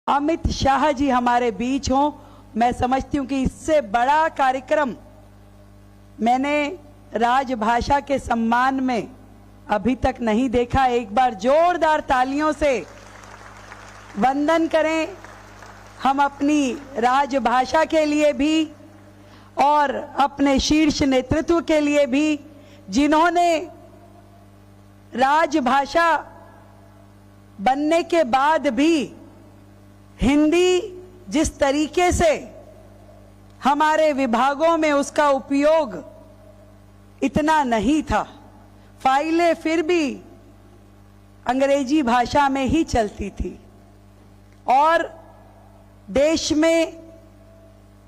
अमित शाह जी हमारे बीच हों। मैं समझती हूं कि इससे बड़ा कार्यक्रम मैंने राजभाषा के सम्मान में अभी तक नहीं देखा। एक बार जोरदार तालियों से वंदन करें हम अपनी राजभाषा के लिए भी और अपने शीर्ष नेतृत्व के लिए भी, जिन्होंने राजभाषा बनने के बाद भी हिंदी जिस तरीके से हमारे विभागों में उसका उपयोग इतना नहीं था, फाइलें फिर भी अंग्रेजी भाषा में ही चलती थी। और देश में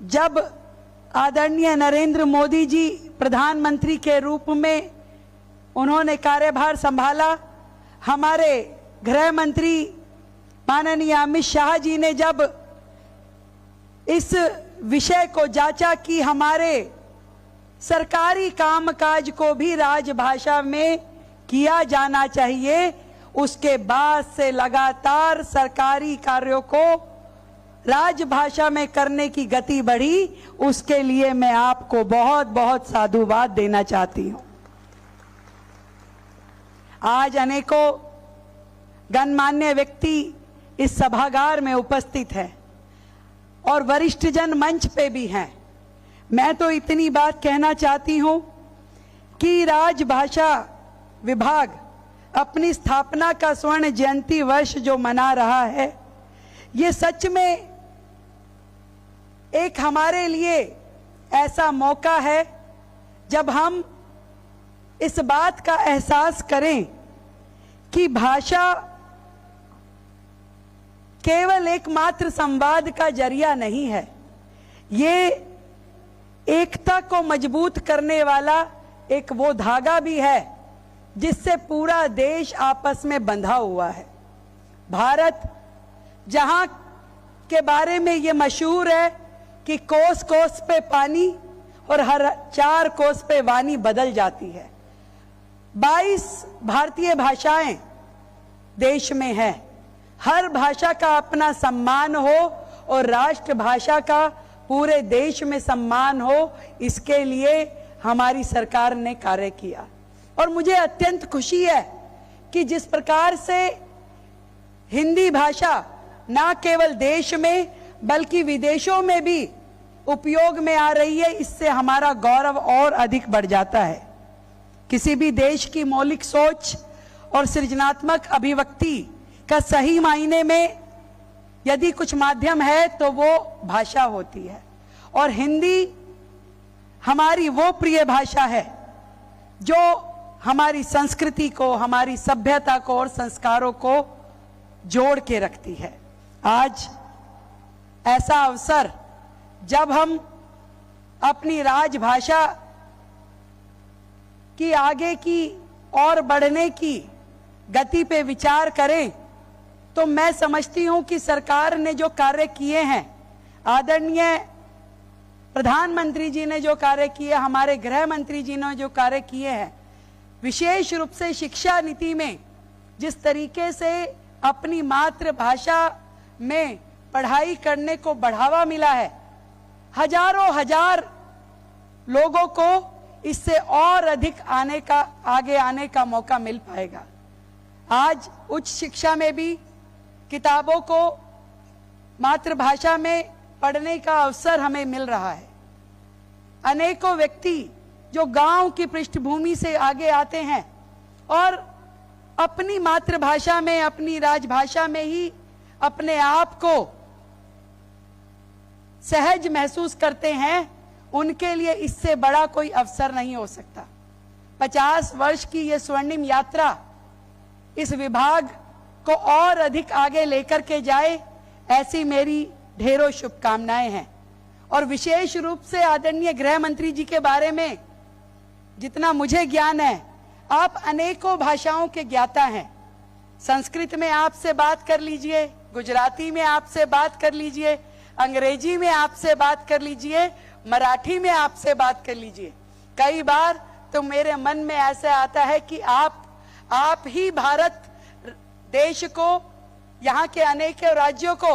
जब आदरणीय नरेंद्र मोदी जी प्रधानमंत्री के रूप में उन्होंने कार्यभार संभाला, हमारे गृह मंत्री माननीय अमित शाह जी ने जब इस विषय को जांचा कि हमारे सरकारी कामकाज को भी राजभाषा में किया जाना चाहिए, उसके बाद से लगातार सरकारी कार्यों को राजभाषा में करने की गति बढ़ी। उसके लिए मैं आपको बहुत बहुत साधुवाद देना चाहती हूं। आज अनेकों गणमान्य व्यक्ति इस सभागार में उपस्थित हैं और वरिष्ठ जन मंच पे भी हैं। मैं तो इतनी बात कहना चाहती हूं कि राजभाषा विभाग अपनी स्थापना का स्वर्ण जयंती वर्ष जो मना रहा है, ये सच में एक हमारे लिए ऐसा मौका है जब हम इस बात का एहसास करें कि भाषा केवल एकमात्र संवाद का जरिया नहीं है, ये एकता को मजबूत करने वाला एक वो धागा भी है जिससे पूरा देश आपस में बंधा हुआ है। भारत जहां के बारे में ये मशहूर है कि कोस कोस पे पानी और हर 4 कोस पे वाणी बदल जाती है। 22 भारतीय भाषाएं देश में है। हर भाषा का अपना सम्मान हो और राष्ट्रभाषा का पूरे देश में सम्मान हो, इसके लिए हमारी सरकार ने कार्य किया। और मुझे अत्यंत खुशी है कि जिस प्रकार से हिंदी भाषा न केवल देश में बल्कि विदेशों में भी उपयोग में आ रही है, इससे हमारा गौरव और अधिक बढ़ जाता है। किसी भी देश की मौलिक सोच और सृजनात्मक अभिव्यक्ति का सही मायने में यदि कुछ माध्यम है तो वो भाषा होती है। और हिंदी हमारी वो प्रिय भाषा है जो हमारी संस्कृति को, हमारी सभ्यता को और संस्कारों को जोड़ के रखती है। आज ऐसा अवसर जब हम अपनी राजभाषा की आगे की और बढ़ने की गति पे विचार करें तो मैं समझती हूं कि सरकार ने जो कार्य किए हैं, आदरणीय प्रधानमंत्री जी ने जो कार्य किए, हमारे गृह मंत्री जी ने जो कार्य किए हैं, विशेष रूप से शिक्षा नीति में जिस तरीके से अपनी मातृभाषा में पढ़ाई करने को बढ़ावा मिला है, हजारों हजार लोगों को इससे और अधिक आगे आने का मौका मिल पाएगा। आज उच्च शिक्षा में भी किताबों को मातृभाषा में पढ़ने का अवसर हमें मिल रहा है। अनेकों व्यक्ति जो गांव की पृष्ठभूमि से आगे आते हैं और अपनी मातृभाषा में, अपनी राजभाषा में ही अपने आप को सहज महसूस करते हैं, उनके लिए इससे बड़ा कोई अवसर नहीं हो सकता। 50 वर्ष की ये स्वर्णिम यात्रा इस विभाग को और अधिक आगे लेकर के जाए, ऐसी मेरी ढेरों शुभकामनाएं हैं। और विशेष रूप से आदरणीय गृह मंत्री जी के बारे में जितना मुझे ज्ञान है, आप अनेकों भाषाओं के ज्ञाता हैं। संस्कृत में आपसे बात कर लीजिए, गुजराती में आपसे बात कर लीजिए, अंग्रेजी में आपसे बात कर लीजिए, मराठी में आपसे बात कर लीजिए। कई बार तो मेरे मन में ऐसा आता है कि आप ही भारत देश को, यहाँ के अनेक राज्यों को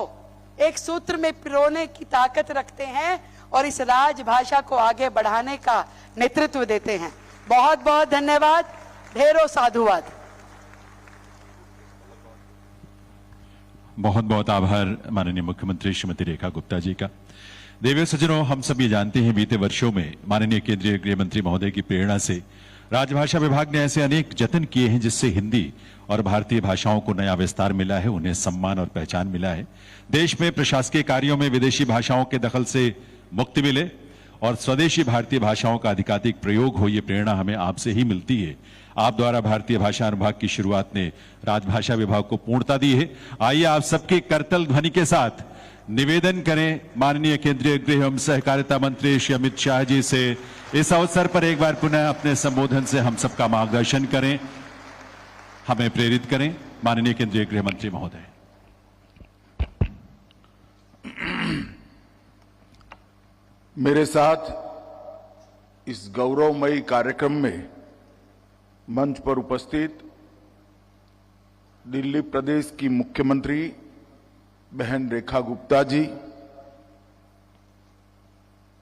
एक सूत्र में पिरोने की ताकत रखते हैं और इस राजभाषा को आगे बढ़ाने का नेतृत्व देते हैं। बहुत बहुत धन्यवाद, ढेरों साधुवाद। बहुत बहुत आभार माननीय मुख्यमंत्री श्रीमती रेखा गुप्ता जी का। देवियों सज्जनों, हम सब ये जानते हैं बीते वर्षों में माननीय केंद्रीय गृह मंत्री महोदय की प्रेरणा से राजभाषा विभाग ने ऐसे अनेक जतन किए हैं जिससे हिंदी और भारतीय भाषाओं को नया विस्तार मिला है, उन्हें सम्मान और पहचान मिला है। देश में प्रशासकीय कार्यों में विदेशी भाषाओं के दखल से मुक्ति मिले और स्वदेशी भारतीय भाषाओं का अधिकाधिक प्रयोग हो, ये प्रेरणा हमें आपसे ही मिलती है। आप द्वारा भारतीय भाषा अनुभाग की शुरुआत ने राजभाषा विभाग को पूर्णता दी है। आइए आप सबके करतल ध्वनि के साथ निवेदन करें माननीय केंद्रीय गृह एवं सहकारिता मंत्री श्री अमित शाह जी से इस अवसर पर एक बार पुनः अपने संबोधन से हम सबका मार्गदर्शन करें, हमें प्रेरित करें। माननीय केंद्रीय गृह मंत्री महोदय। मेरे साथ इस गौरवमयी कार्यक्रम में मंच पर उपस्थित दिल्ली प्रदेश की मुख्यमंत्री बहन रेखा गुप्ता जी,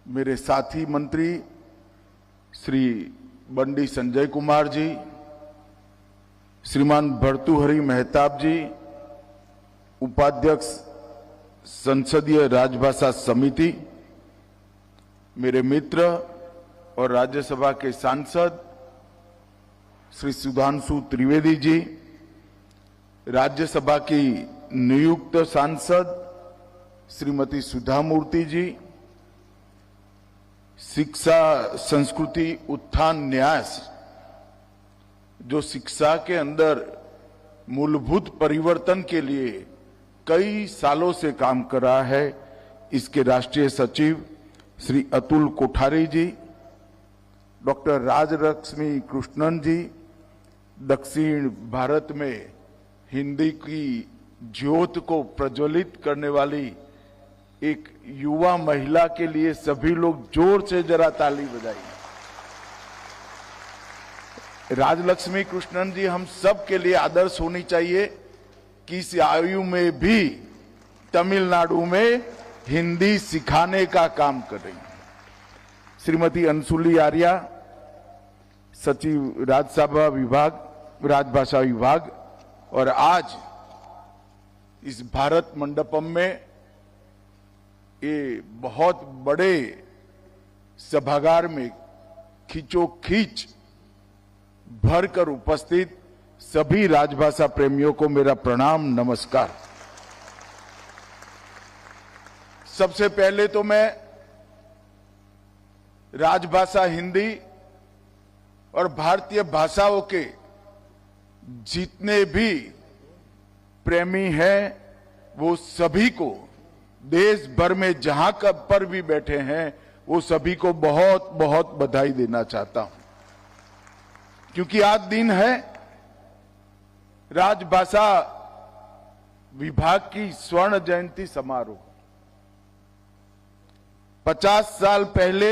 मेरे साथी मंत्री श्री बंडी संजय कुमार जी, श्रीमान भर्तृहरि मेहताब जी, उपाध्यक्ष संसदीय राजभाषा समिति, मेरे मित्र और राज्यसभा के सांसद श्री सुधांशु त्रिवेदी जी, राज्यसभा की नियुक्त सांसद श्रीमती सुधा मूर्ति जी, शिक्षा संस्कृति उत्थान न्यास जो शिक्षा के अंदर मूलभूत परिवर्तन के लिए कई सालों से काम कर रहा है, इसके राष्ट्रीय सचिव श्री अतुल कोठारी जी, डॉक्टर राजलक्ष्मी कृष्णन जी, दक्षिण भारत में हिंदी की ज्योत को प्रज्वलित करने वाली एक युवा महिला के लिए सभी लोग जोर से जरा ताली बजाइए। राजलक्ष्मी कृष्णन जी हम सब के लिए आदर्श होनी चाहिए कि इस आयु में भी तमिलनाडु में हिंदी सिखाने का काम कर रही है। श्रीमती अंशुली आर्या, सचिव राज्यसभा विभाग राजभाषा विभाग, और आज इस भारत मंडपम में ये बहुत बड़े सभागार में खींचोखींच भरकर उपस्थित सभी राजभाषा प्रेमियों को मेरा प्रणाम नमस्कार। सबसे पहले तो मैं राजभाषा हिंदी और भारतीय भाषाओं के जितने भी प्रेमी हैं वो सभी को देश भर में जहां पर भी बैठे हैं वो सभी को बहुत बहुत बधाई देना चाहता हूं, क्योंकि आज दिन है राजभाषा विभाग की स्वर्ण जयंती समारोह। 50 साल पहले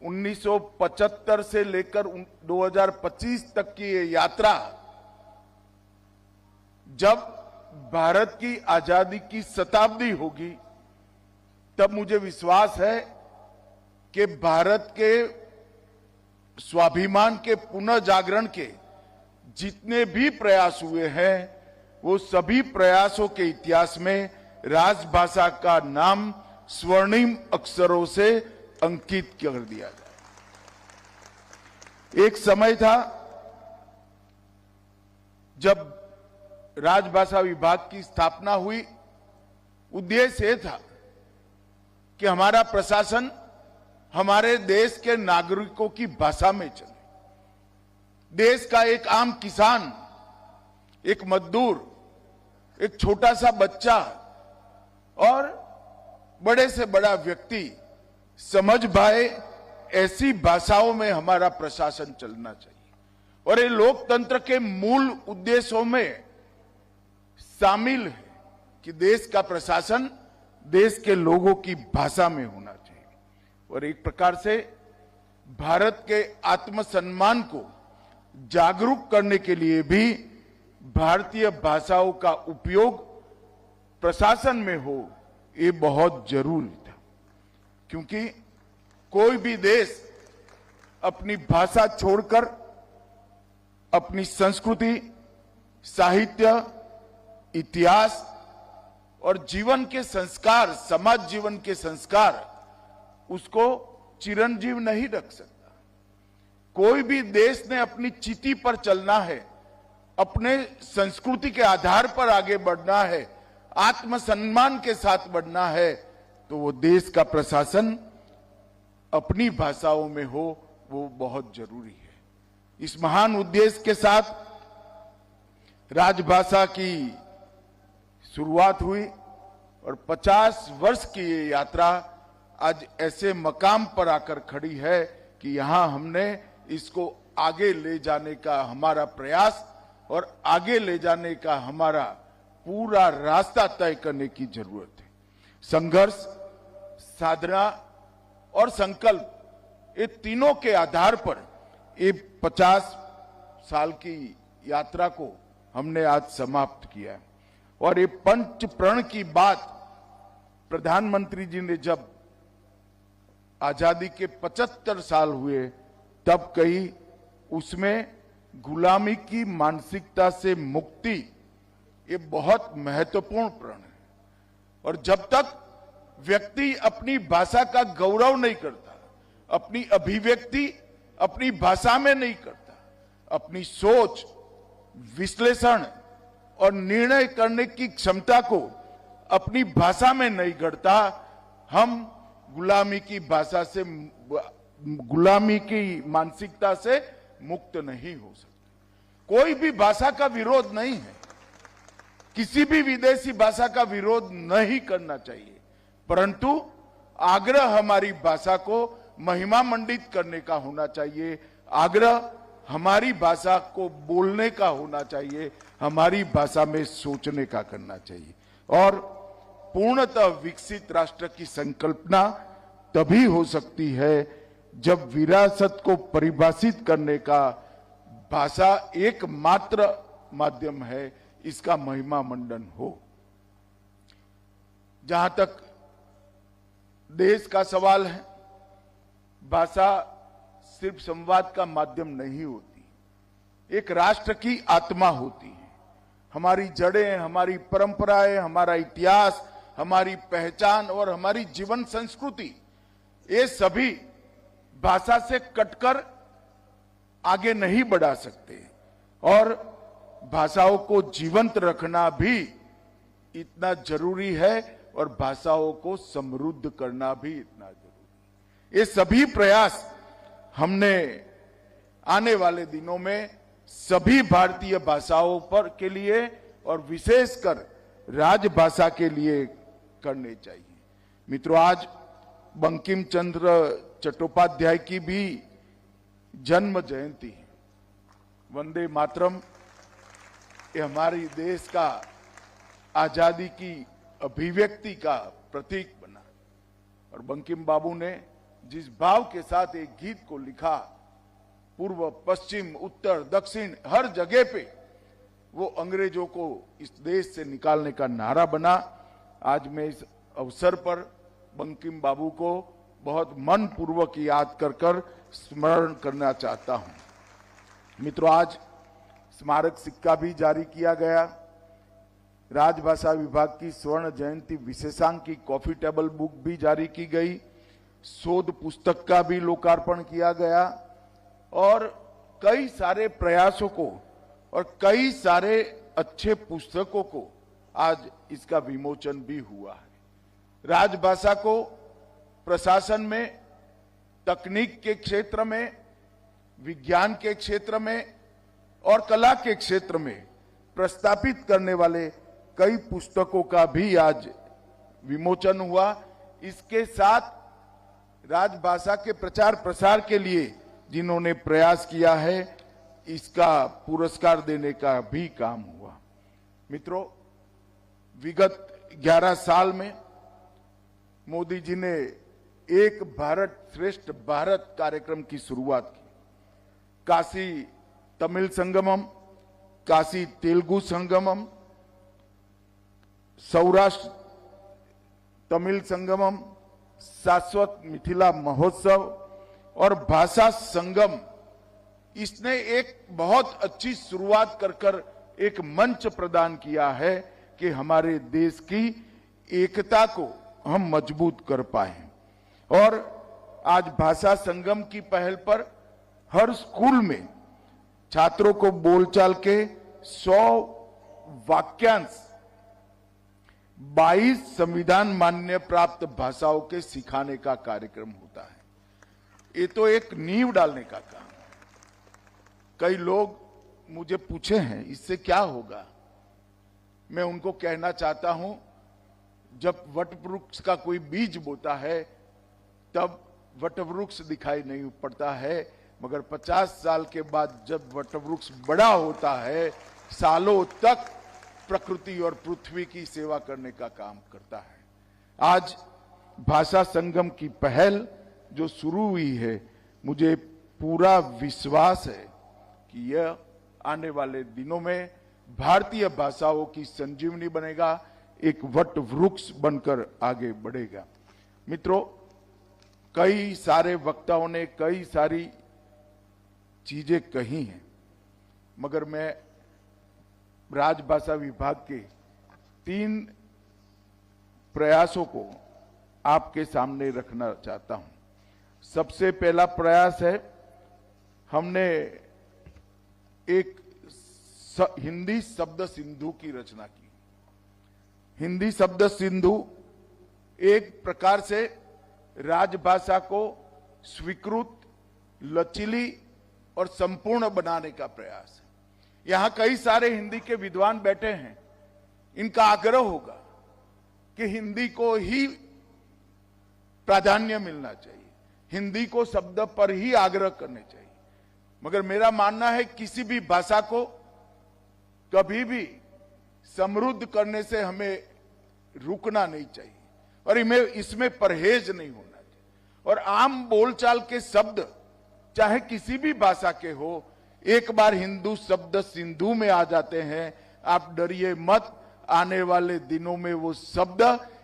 1975 से लेकर 2025 तक की ये यात्रा, जब भारत की आजादी की शताब्दी होगी, तब मुझे विश्वास है कि भारत के स्वाभिमान के पुनः जागरण के जितने भी प्रयास हुए हैं वो सभी प्रयासों के इतिहास में राजभाषा का नाम स्वर्णिम अक्षरों से अंकित कर दिया जाए। एक समय था जब राजभाषा विभाग की स्थापना हुई, उद्देश्य यह था कि हमारा प्रशासन हमारे देश के नागरिकों की भाषा में चले। देश का एक आम किसान, एक मजदूर, एक छोटा सा बच्चा और बड़े से बड़ा व्यक्ति समझ पाए, ऐसी भाषाओं में हमारा प्रशासन चलना चाहिए। और ये लोकतंत्र के मूल उद्देश्यों में शामिल है कि देश का प्रशासन देश के लोगों की भाषा में होना चाहिए। और एक प्रकार से भारत के आत्मसम्मान को जागरूक करने के लिए भी भारतीय भाषाओं का उपयोग प्रशासन में हो, ये बहुत जरूरी था। क्योंकि कोई भी देश अपनी भाषा छोड़कर अपनी संस्कृति, साहित्य, इतिहास और जीवन के संस्कार, समाज जीवन के संस्कार, उसको चिरंजीव नहीं रख सकता। कोई भी देश ने अपनी चिति पर चलना है, अपने संस्कृति के आधार पर आगे बढ़ना है, आत्मसम्मान के साथ बढ़ना है, तो वो देश का प्रशासन अपनी भाषाओं में हो, वो बहुत जरूरी है। इस महान उद्देश्य के साथ राजभाषा की शुरुआत हुई और 50 वर्ष की ये यात्रा आज ऐसे मकाम पर आकर खड़ी है कि यहां हमने इसको आगे ले जाने का हमारा प्रयास और आगे ले जाने का हमारा पूरा रास्ता तय करने की जरूरत है। संघर्ष, साधना और संकल्प, ये तीनों के आधार पर ये 50 साल की यात्रा को हमने आज समाप्त किया है। और ये पंच प्रण की बात प्रधानमंत्री जी ने जब आजादी के 75 साल हुए तब कही, उसमें गुलामी की मानसिकता से मुक्ति, ये बहुत महत्वपूर्ण प्रण है। और जब तक व्यक्ति अपनी भाषा का गौरव नहीं करता, अपनी अभिव्यक्ति अपनी भाषा में नहीं करता, अपनी सोच, विश्लेषण और निर्णय करने की क्षमता को अपनी भाषा में नहीं गढ़ता, हम गुलामी की भाषा से, गुलामी की मानसिकता से मुक्त नहीं हो सकते। कोई भी भाषा का विरोध नहीं है, किसी भी विदेशी भाषा का विरोध नहीं करना चाहिए, परंतु आग्रह हमारी भाषा को महिमा मंडित करने का होना चाहिए, आग्रह हमारी भाषा को बोलने का होना चाहिए, हमारी भाषा में सोचने का करना चाहिए। और पूर्णतः विकसित राष्ट्र की संकल्पना तभी हो सकती है जब विरासत को परिभाषित करने का भाषा एकमात्र माध्यम है, इसका महिमा मंडन हो। जहां तक देश का सवाल है, भाषा सिर्फ संवाद का माध्यम नहीं होती, एक राष्ट्र की आत्मा होती है। हमारी जड़ें, हमारी परंपराएं, हमारा इतिहास, हमारी पहचान और हमारी जीवन संस्कृति, ये सभी भाषा से कटकर आगे नहीं बढ़ा सकते। और भाषाओं को जीवंत रखना भी इतना जरूरी है और भाषाओं को समृद्ध करना भी इतना जरूरी है। ये सभी प्रयास हमने आने वाले दिनों में सभी भारतीय भाषाओं पर के लिए और विशेषकर राजभाषा के लिए करने चाहिए। मित्रों, आज बंकिम चंद्र चट्टोपाध्याय की भी जन्म जयंती है। वंदे मातरम ये हमारी देश का आजादी की अभिव्यक्ति का प्रतीक बना। और बंकिम बाबू ने जिस भाव के साथ एक गीत को लिखा, पूर्व, पश्चिम, उत्तर, दक्षिण, हर जगह पे वो अंग्रेजों को इस देश से निकालने का नारा बना। आज मैं इस अवसर पर बंकिम बाबू को बहुत मन पूर्वक याद कर स्मरण करना चाहता हूं। मित्रों, आज स्मारक सिक्का भी जारी किया गया। राजभाषा विभाग की स्वर्ण जयंती विशेषांक की कॉफी टेबल बुक भी जारी की गई। शोध पुस्तक का भी लोकार्पण किया गया और कई सारे प्रयासों को और कई सारे अच्छे पुस्तकों को आज इसका विमोचन भी हुआ है। राजभाषा को प्रशासन में, तकनीक के क्षेत्र में, विज्ञान के क्षेत्र में और कला के क्षेत्र में प्रस्तापित करने वाले कई पुस्तकों का भी आज विमोचन हुआ। इसके साथ राजभाषा के प्रचार प्रसार के लिए जिन्होंने प्रयास किया है, इसका पुरस्कार देने का भी काम हुआ। मित्रों, विगत 11 साल में मोदी जी ने एक भारत श्रेष्ठ भारत कार्यक्रम की शुरुआत की। काशी तमिल संगमम, काशी तेलुगु संगमम, सौराष्ट्र तमिल संगमम, शाश्वत मिथिला महोत्सव और भाषा संगम, इसने एक बहुत अच्छी शुरुआत कर एक मंच प्रदान किया है कि हमारे देश की एकता को हम मजबूत कर पाए। और आज भाषा संगम की पहल पर हर स्कूल में छात्रों को बोलचाल के 100 वाक्यांश 22 संविधान मान्य प्राप्त भाषाओं के सिखाने का कार्यक्रम होता है। ये तो एक नींव डालने का काम है। कई लोग मुझे पूछे हैं इससे क्या होगा। मैं उनको कहना चाहता हूं, जब वटवृक्ष का कोई बीज बोता है तब वटवृक्ष दिखाई नहीं पड़ता है, मगर 50 साल के बाद जब वटवृक्ष बड़ा होता है, सालों तक प्रकृति और पृथ्वी की सेवा करने का काम करता है। आज भाषा संगम की पहल जो शुरू हुई है, मुझे पूरा विश्वास है कि यह आने वाले दिनों में भारतीय भाषाओं की संजीवनी बनेगा, एक वट वृक्ष बनकर आगे बढ़ेगा। मित्रों, कई सारे वक्ताओं ने कई सारी चीजें कही हैं, मगर मैं राजभाषा विभाग के 3 प्रयासों को आपके सामने रखना चाहता हूं। सबसे पहला प्रयास है, हमने एक हिंदी शब्द सिंधु की रचना की। हिंदी शब्द सिंधु एक प्रकार से राजभाषा को स्वीकृत, लचीली और संपूर्ण बनाने का प्रयास है। यहां कई सारे हिंदी के विद्वान बैठे हैं, इनका आग्रह होगा कि हिंदी को ही प्राधान्य मिलना चाहिए, हिंदी को शब्द पर ही आग्रह करने चाहिए। मगर मेरा मानना है किसी भी भाषा को कभी भी समृद्ध करने से हमें रुकना नहीं चाहिए और इसमें परहेज नहीं होना चाहिए। और आम बोलचाल के शब्द चाहे किसी भी भाषा के हो, एक बार हिंदू शब्द सिंधु में आ जाते हैं, आप डरिए मत, आने वाले दिनों में वो शब्द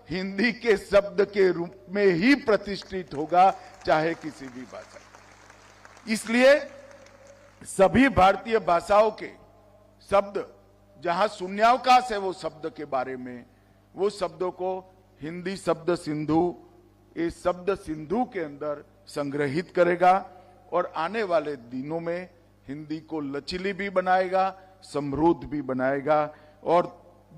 हिंदी के शब्द के रूप में ही प्रतिष्ठित होगा, चाहे किसी भी भाषा। इसलिए सभी भारतीय भाषाओं के शब्द जहां शून्यावकाश है वो शब्द के बारे में, वो शब्दों को हिंदी शब्द सिंधु इस शब्द सिंधु के अंदर संग्रहित करेगा और आने वाले दिनों में हिंदी को लचीली भी बनाएगा, समृद्ध भी बनाएगा। और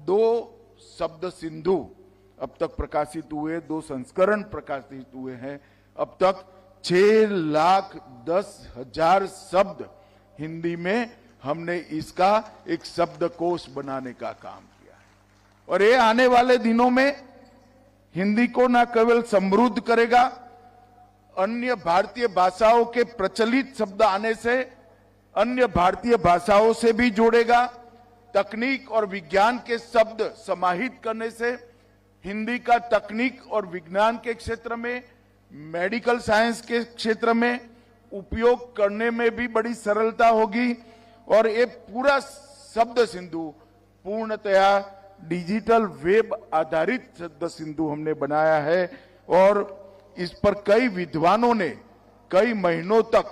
2 शब्द सिंधु अब तक प्रकाशित हुए, 2 संस्करण प्रकाशित हुए हैं। अब तक 6,10,000 शब्द हिंदी में हमने इसका एक शब्दकोश बनाने का काम किया है। और ये आने वाले दिनों में हिंदी को न केवल समृद्ध करेगा, अन्य भारतीय भाषाओं के प्रचलित शब्द आने से अन्य भारतीय भाषाओं से भी जोड़ेगा। तकनीक और विज्ञान के शब्द समाहित करने से हिंदी का तकनीक और विज्ञान के क्षेत्र में, मेडिकल साइंस के क्षेत्र में उपयोग करने में भी बड़ी सरलता होगी। और ये पूरा शब्द सिंधु पूर्णतया डिजिटल वेब आधारित शब्द सिंधु हमने बनाया है और इस पर कई विद्वानों ने कई महीनों तक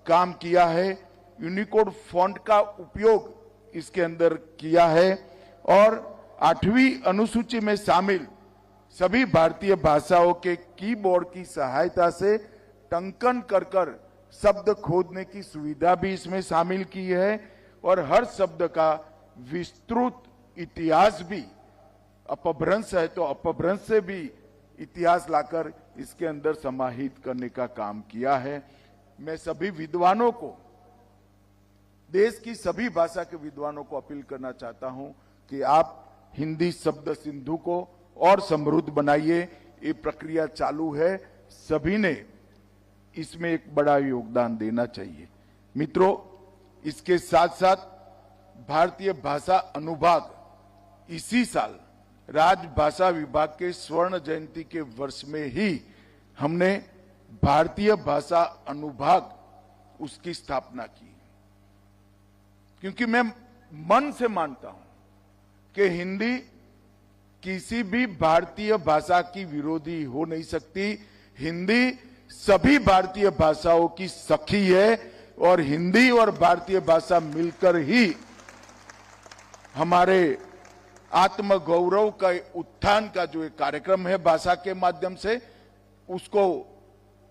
काम किया है। यूनिकोड फॉन्ट का उपयोग इसके अंदर किया है और 8वीं अनुसूची में शामिल सभी भारतीय भाषाओं के कीबोर्ड की सहायता से टंकन कर शब्द खोजने की सुविधा भी इसमें शामिल की है और हर शब्द का विस्तृत इतिहास भी, अपभ्रंश है तो अपभ्रंश से भी इतिहास लाकर इसके अंदर समाहित करने का काम किया है। मैं सभी विद्वानों को, देश की सभी भाषा के विद्वानों को अपील करना चाहता हूं कि आप हिंदी शब्द सिंधु को और समृद्ध बनाइए। ये प्रक्रिया चालू है, सभी ने इसमें एक बड़ा योगदान देना चाहिए। मित्रों, इसके साथ साथ भारतीय भाषा अनुभाग इसी साल राजभाषा विभाग के स्वर्ण जयंती के वर्ष में ही हमने भारतीय भाषा अनुभाग उसकी स्थापना की, क्योंकि मैं मन से मानता हूं कि हिंदी किसी भी भारतीय भाषा की विरोधी हो नहीं सकती। हिंदी सभी भारतीय भाषाओं की सखी है और हिंदी और भारतीय भाषा मिलकर ही हमारे आत्मगौरव का उत्थान का जो एक कार्यक्रम है भाषा के माध्यम से, उसको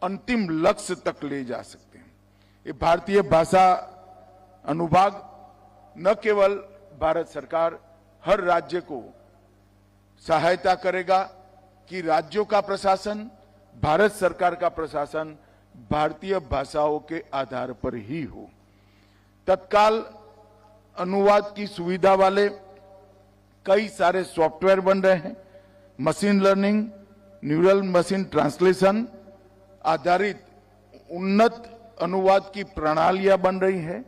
अंतिम लक्ष्य तक ले जा सकते हैं। ये भारतीय भाषा अनुभाग न केवल भारत सरकार हर राज्य को सहायता करेगा कि राज्यों का प्रशासन, भारत सरकार का प्रशासन भारतीय भाषाओं के आधार पर ही हो। तत्काल अनुवाद की सुविधा वाले कई सारे सॉफ्टवेयर बन रहे हैं। Machine learning, neural machine translation आधारित उन्नत अनुवाद की प्रणालियां बन रही हैं।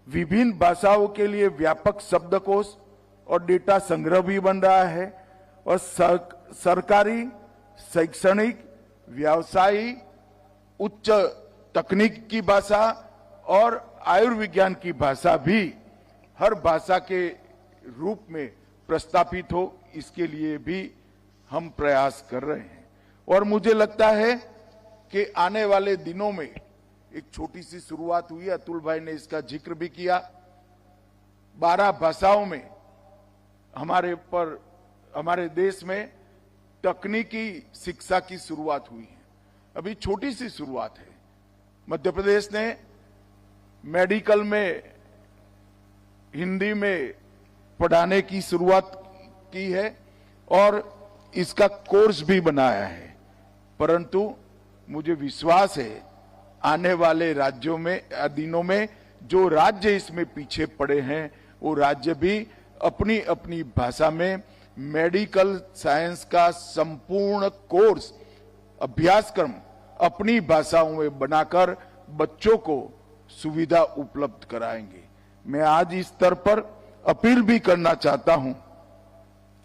विभिन्न भाषाओं के लिए व्यापक शब्दकोश और डेटा संग्रह भी बन रहा है और सरकारी, शैक्षणिक, व्यावसायिक, उच्च तकनीक की भाषा और आयुर्विज्ञान की भाषा भी हर भाषा के रूप में प्रस्तापित हो, इसके लिए भी हम प्रयास कर रहे हैं। और मुझे लगता है कि आने वाले दिनों में एक छोटी सी शुरुआत हुई, अतुल भाई ने इसका जिक्र भी किया। 12 भाषाओं में हमारे देश में तकनीकी शिक्षा की शुरुआत हुई है। अभी छोटी सी शुरुआत है। मध्य प्रदेश ने मेडिकल में हिंदी में पढ़ाने की शुरुआत की है और इसका कोर्स भी बनाया है, परंतु मुझे विश्वास है आने वाले राज्यों में, दिनों में जो राज्य इसमें पीछे पड़े हैं वो राज्य भी अपनी अपनी भाषा में मेडिकल साइंस का संपूर्ण कोर्स, अभ्यासक्रम अपनी भाषाओं में बनाकर बच्चों को सुविधा उपलब्ध कराएंगे। मैं आज इस स्तर पर अपील भी करना चाहता हूं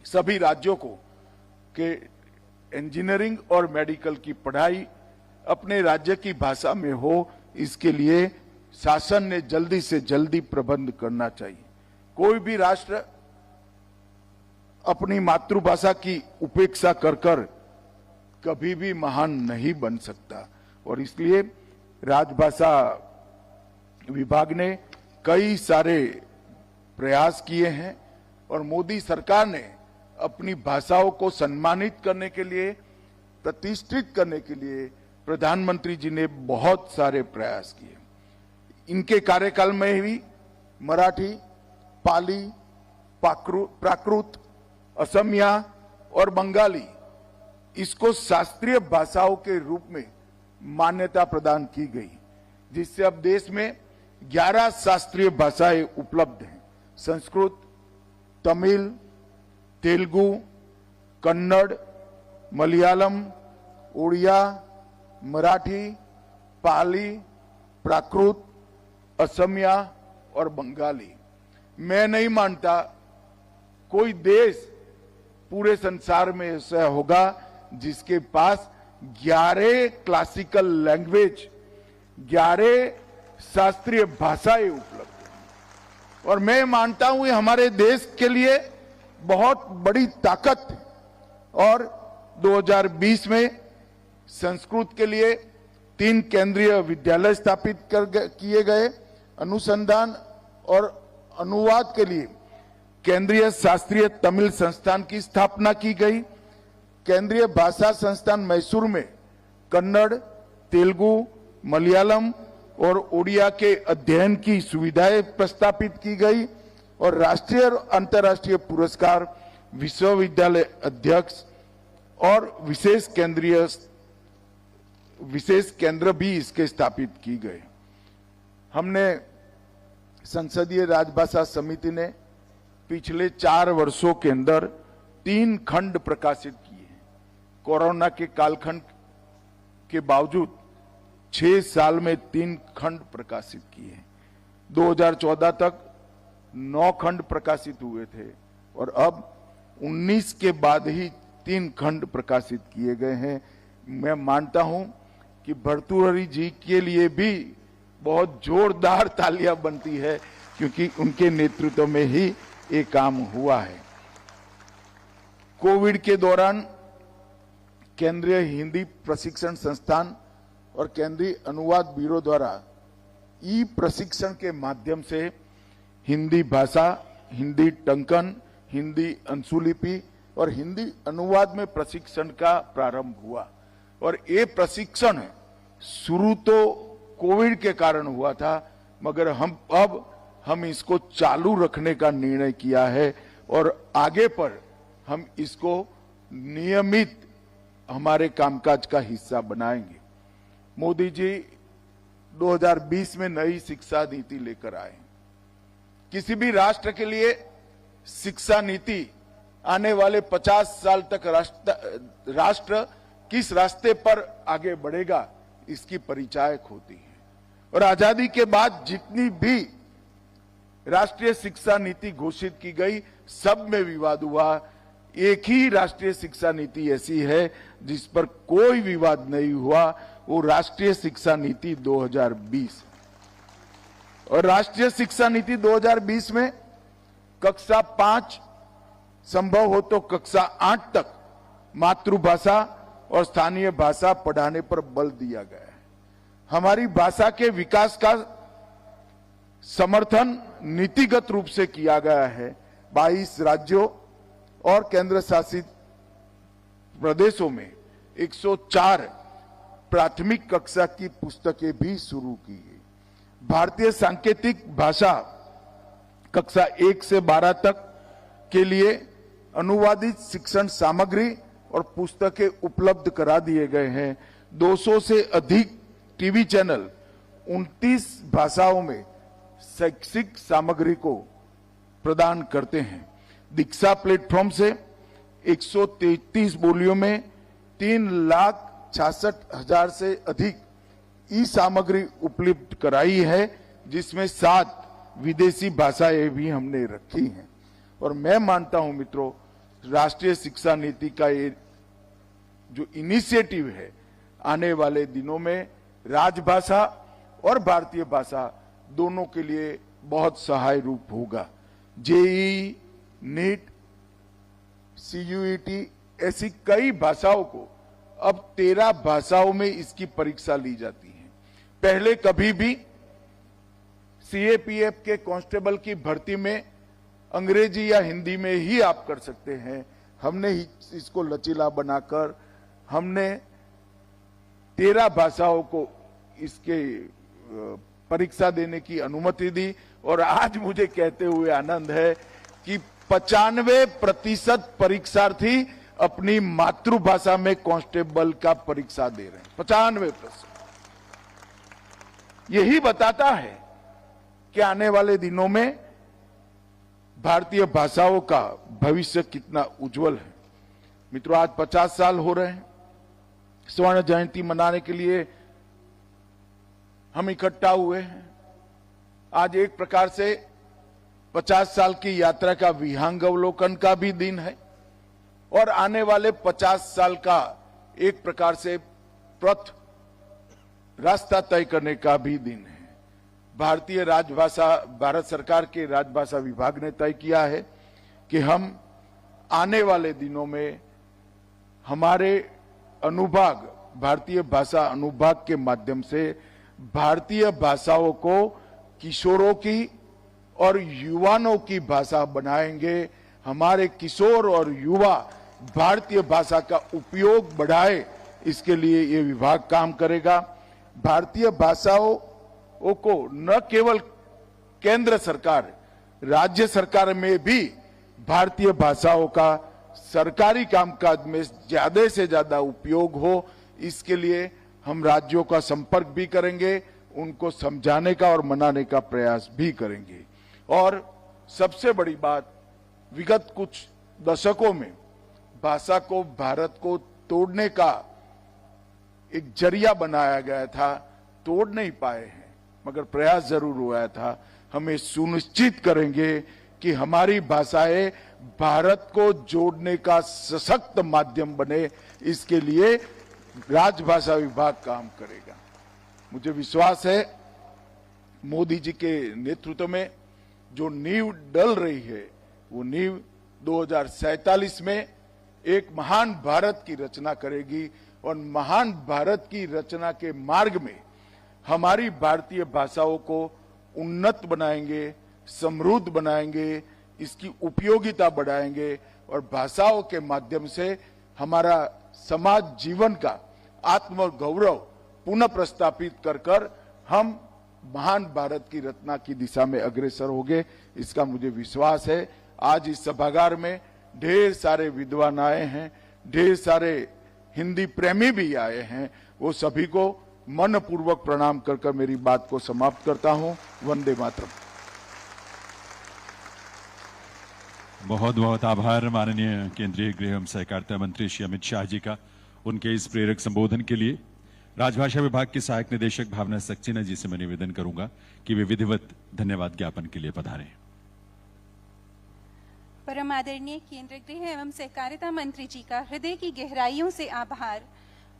सभी राज्यों को कि इंजीनियरिंग और मेडिकल की पढ़ाई अपने राज्य की भाषा में हो, इसके लिए शासन ने जल्दी से जल्दी प्रबंध करना चाहिए। कोई भी राष्ट्र अपनी मातृभाषा की उपेक्षा कर कभी भी महान नहीं बन सकता और इसलिए राजभाषा विभाग ने कई सारे प्रयास किए हैं और मोदी सरकार ने अपनी भाषाओं को सम्मानित करने के लिए, प्रतिष्ठित करने के लिए प्रधानमंत्री जी ने बहुत सारे प्रयास किए। इनके कार्यकाल में भी मराठी, पाली, प्राकृत, असमिया और बंगाली इसको शास्त्रीय भाषाओं के रूप में मान्यता प्रदान की गई, जिससे अब देश में 11 शास्त्रीय भाषाएं उपलब्ध हैं। संस्कृत, तमिल, तेलुगु, कन्नड़, मलयालम, उड़िया, मराठी, पाली, प्राकृत, असमिया और बंगाली। मैं नहीं मानता कोई देश पूरे संसार में ऐसा होगा जिसके पास 11 क्लासिकल लैंग्वेज, 11 शास्त्रीय भाषाएं उपलब्ध हैं। और मैं मानता हूं ये हमारे देश के लिए बहुत बड़ी ताकत है। और 2020 में संस्कृत के लिए 3 केंद्रीय विद्यालय स्थापित किए गए, अनुसंधान और अनुवाद के लिए केंद्रीय शास्त्रीय तमिल संस्थान की स्थापना की गई। केंद्रीय भाषा संस्थान मैसूर में कन्नड़, तेलुगु, मलयालम और उड़िया के अध्ययन की सुविधाएं प्रस्तापित की गई और राष्ट्रीय और अंतर्राष्ट्रीय पुरस्कार, विश्वविद्यालय अध्यक्ष और विशेष केंद्र भी इसके स्थापित की गए। हमने संसदीय राजभाषा समिति ने पिछले 4 वर्षों के अंदर 3 खंड प्रकाशित किए हैं। कोरोना के कालखंड के बावजूद 6 साल में 3 खंड प्रकाशित किए। 2014 तक 9 खंड प्रकाशित हुए थे और अब 19 के बाद ही 3 खंड प्रकाशित किए गए हैं। मैं मानता हूं कि भर्तृहरि जी के लिए भी बहुत जोरदार तालियां बनती है, क्योंकि उनके नेतृत्व में ही ये काम हुआ है। कोविड के दौरान केंद्रीय हिंदी प्रशिक्षण संस्थान और केंद्रीय अनुवाद ब्यूरो द्वारा ई प्रशिक्षण के माध्यम से हिंदी भाषा, हिंदी टंकन, हिंदी अंशुलिपि और हिंदी अनुवाद में प्रशिक्षण का प्रारंभ हुआ। और ये प्रशिक्षण शुरू तो कोविड के कारण हुआ था, मगर हम इसको चालू रखने का निर्णय किया है और आगे पर हम इसको नियमित हमारे कामकाज का हिस्सा बनाएंगे। मोदी जी 2020 में नई शिक्षा नीति लेकर आए। किसी भी राष्ट्र के लिए शिक्षा नीति आने वाले 50 साल तक राष्ट्र किस रास्ते पर आगे बढ़ेगा इसकी परिचायक होती है। और आजादी के बाद जितनी भी राष्ट्रीय शिक्षा नीति घोषित की गई, सब में विवाद हुआ। एक ही राष्ट्रीय शिक्षा नीति ऐसी है जिस पर कोई विवाद नहीं हुआ, वो राष्ट्रीय शिक्षा नीति 2020। और राष्ट्रीय शिक्षा नीति 2020 में कक्षा 5 संभव हो तो कक्षा 8 तक मातृभाषा और स्थानीय भाषा पढ़ाने पर बल दिया गया है। हमारी भाषा के विकास का समर्थन नीतिगत रूप से किया गया है। 22 राज्यों और केंद्र शासित प्रदेशों में 104 प्राथमिक कक्षा की पुस्तकें भी शुरू की है। भारतीय सांकेतिक भाषा कक्षा 1 से 12 तक के लिए अनुवादित शिक्षण सामग्री और पुस्तकें उपलब्ध करा दिए गए हैं। 200 से अधिक टीवी चैनल 29 भाषाओं में शैक्षिक सामग्री को प्रदान करते हैं। दीक्षा प्लेटफॉर्म से 133 बोलियों में 3,66,000 से अधिक ई सामग्री उपलब्ध कराई है, जिसमें 7 विदेशी भाषाएं भी हमने रखी हैं। और मैं मानता हूं मित्रों, राष्ट्रीय शिक्षा नीति का ये जो इनिशिएटिव है, आने वाले दिनों में राजभाषा और भारतीय भाषा दोनों के लिए बहुत सहाय रूप होगा। जेईई, नीट, सीयूईटी ऐसी कई भाषाओं को अब 13 भाषाओं में इसकी परीक्षा ली जाती है। पहले कभी भी सीएपीएफ के कांस्टेबल की भर्ती में अंग्रेजी या हिंदी में ही आप कर सकते हैं। हमने इसको लचीला बनाकर हमने 13 भाषाओं को इसके परीक्षा देने की अनुमति दी। और आज मुझे कहते हुए आनंद है कि 95% परीक्षार्थी अपनी मातृभाषा में कांस्टेबल का परीक्षा दे रहे हैं। 95%। यही बताता है कि आने वाले दिनों में भारतीय भाषाओं का भविष्य कितना उज्जवल है। मित्रों, आज 50 साल हो रहे हैं स्वर्ण जयंती मनाने के लिए हम इकट्ठा हुए हैं। आज एक प्रकार से 50 साल की यात्रा का विहंगावलोकन का भी दिन है और आने वाले 50 साल का एक प्रकार से पथ रास्ता तय करने का भी दिन है। भारतीय राजभाषा, भारत सरकार के राजभाषा विभाग ने तय किया है कि हम आने वाले दिनों में हमारे अनुभाग, भारतीय भाषा अनुभाग के माध्यम से भारतीय भाषाओं को किशोरों की और युवाओं की भाषा बनाएंगे। हमारे किशोर और युवा भारतीय भाषा का उपयोग बढ़ाए, इसके लिए ये विभाग काम करेगा। भारतीय भाषाओं को न केवल केंद्र सरकार, राज्य सरकार में भी भारतीय भाषाओं का सरकारी कामकाज में ज्यादा से ज्यादा उपयोग हो, इसके लिए हम राज्यों का संपर्क भी करेंगे, उनको समझाने का और मनाने का प्रयास भी करेंगे। और सबसे बड़ी बात, विगत कुछ दशकों में भाषा को, भारत को तोड़ने का एक जरिया बनाया गया था, तोड़ नहीं पाए हैं, मगर प्रयास जरूर हुआ था। हमें सुनिश्चित करेंगे कि हमारी भाषाएं भारत को जोड़ने का सशक्त माध्यम बने, इसके लिए राजभाषा विभाग काम करेगा। मुझे विश्वास है मोदी जी के नेतृत्व में जो नींव डल रही है, वो नींव 2047 में एक महान भारत की रचना करेगी और महान भारत की रचना के मार्ग में हमारी भारतीय भाषाओं को उन्नत बनाएंगे, समृद्ध बनाएंगे, इसकी उपयोगिता बढ़ाएंगे और भाषाओं के माध्यम से हमारा समाज जीवन का आत्मगौरव पुनः प्रस्थापित कर हम महान भारत की रचना की दिशा में अग्रसर होंगे, इसका मुझे विश्वास है। आज इस सभागार में ढेर सारे विद्वान आए हैं, ढेर सारे हिंदी प्रेमी भी आए हैं, वो सभी को मनपूर्वक प्रणाम कर मेरी बात को समाप्त करता हूं। वंदे मातरम। बहुत बहुत आभार माननीय केंद्रीय गृह एवं सहकारिता मंत्री श्री अमित शाह जी का उनके इस प्रेरक संबोधन के लिए। राजभाषा विभाग की सहायक निदेशक भावना सक्सेना जी से मैं निवेदन करूंगा कि वे विधिवत धन्यवाद ज्ञापन के लिए पधारें। परम आदरणीय केंद्रीय गृह एवं सहकारिता मंत्री जी का हृदय की गहराइयों से आभार।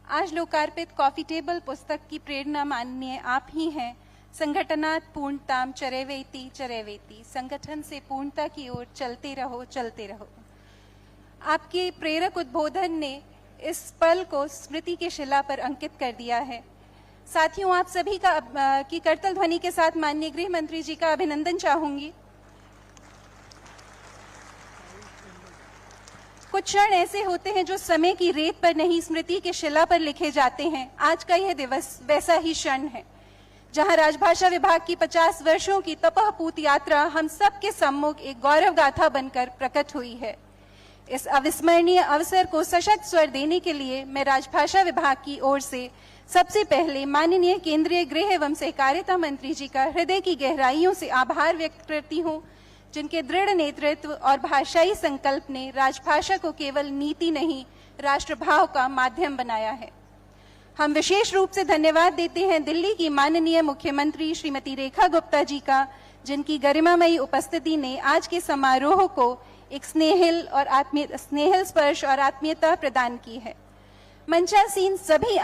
आज लोकार्पित कॉफी टेबल पुस्तक की प्रेरणा माननीय आप ही हैं। संगठनात् पूर्णताम चरैवेति चरैवेति, संगठन से पूर्णता की ओर चलते रहो चलते रहो। आपके प्रेरक उद्बोधन ने इस पल को स्मृति के शिला पर अंकित कर दिया है। साथियों, आप सभी की करतल ध्वनि के साथ माननीय गृह मंत्री जी का अभिनंदन चाहूंगी। कुछ क्षण ऐसे होते हैं जो समय की रेत पर नहीं, स्मृति के शिला पर लिखे जाते हैं। आज का यह दिवस वैसा ही क्षण है जहां राजभाषा विभाग की 50 वर्षों की तपःपूत यात्रा हम सबके सम्मुख एक गौरव गाथा बनकर प्रकट हुई है। इस अविस्मरणीय अवसर को सशक्त स्वर देने के लिए मैं राजभाषा विभाग की ओर से सबसे पहले माननीय केंद्रीय गृह एवं सहकारिता मंत्री जी का हृदय की गहराइयों से आभार व्यक्त करती हूं, जिनके दृढ़ नेतृत्व और भाषाई संकल्प ने राजभाषा को केवल नीति नहीं, राष्ट्रभाव का माध्यम बनाया है। हम विशेष रूप से धन्यवाद देते हैं दिल्ली की माननीय मुख्यमंत्री श्रीमती रेखा गुप्ता जी का, जिनकी गरिमामयी उपस्थिति ने आज के समारोह को एक स्नेहिल स्पर्श और आत्मीयता प्रदान की है। मंचासीन सभी